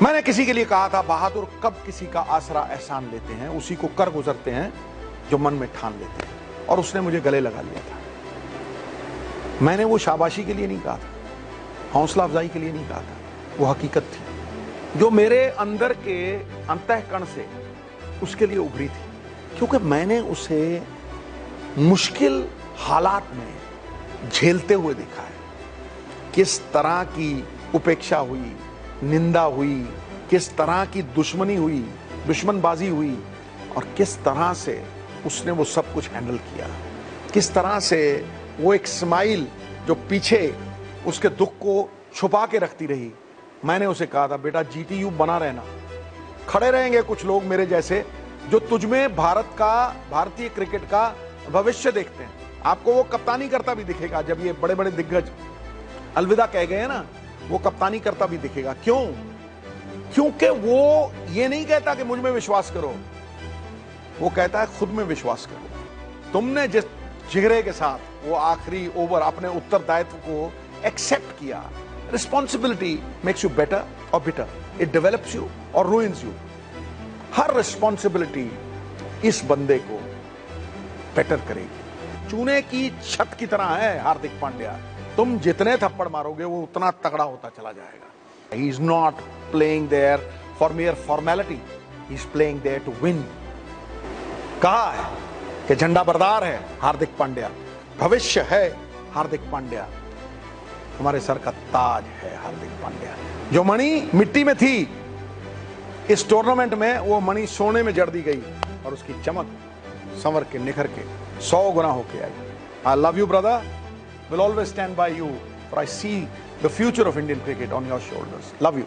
मैंने किसी के लिए कहा था, बहादुर कब किसी का आसरा एहसान लेते हैं, उसी को कर गुजरते हैं जो मन में ठान लेते हैं। और उसने मुझे गले लगा लिया था। मैंने वो शाबाशी के लिए नहीं कहा था, हौसला अफजाई के लिए नहीं कहा था, वो हकीकत थी जो मेरे अंदर के अंतःकरण से उसके लिए उभरी थी। क्योंकि मैंने उसे मुश्किल हालात में झेलते हुए देखा है, किस तरह की उपेक्षा हुई, निंदा हुई, किस तरह की दुश्मनी हुई, दुश्मनबाजी हुई, और किस तरह से उसने वो सब कुछ हैंडल किया। किस तरह से वो एक स्माइल जो पीछे उसके दुख को छुपा के रखती रही। मैंने उसे कहा था, बेटा जीटीयू बना रहना, खड़े रहेंगे कुछ लोग मेरे जैसे जो तुझमें भारतीय क्रिकेट का भविष्य देखते हैं। आपको वो कप्तानी करता भी दिखेगा, जब ये बड़े बड़े दिग्गज अलविदा कह गए हैं ना, वो कप्तानी करता भी दिखेगा। क्यों? क्योंकि वो ये नहीं कहता कि मुझ में विश्वास करो, वो कहता है खुद में विश्वास करो। तुमने जिस जिगरे के साथ वो आखिरी ओवर अपने उत्तरदायित्व को एक्सेप्ट किया, रिस्पॉन्सिबिलिटी मेक्स यू बेटर और बिटर, इट डेवलप्स यू और रूइंस यू। हर रिस्पॉन्सिबिलिटी इस बंदे को बेटर करेगी। चूने की छत की तरह है हार्दिक पांड्या, तुम जितने थप्पड़ मारोगे वो उतना तगड़ा होता चला जाएगा। He is not playing there for mere formality, he is playing there to win। कहा है कि झंडा बरदार है हार्दिक पांड्या, भविष्य है हार्दिक पांड्या, हमारे सर का ताज है हार्दिक पांड्या। जो मणि मिट्टी में थी, इस टूर्नामेंट में वो मणि सोने में जड़ दी गई और उसकी चमक संवर के निखर के 100 गुना होके आई। I love you brother, will always stand by you, for I see the future of Indian cricket on your shoulders. Love you.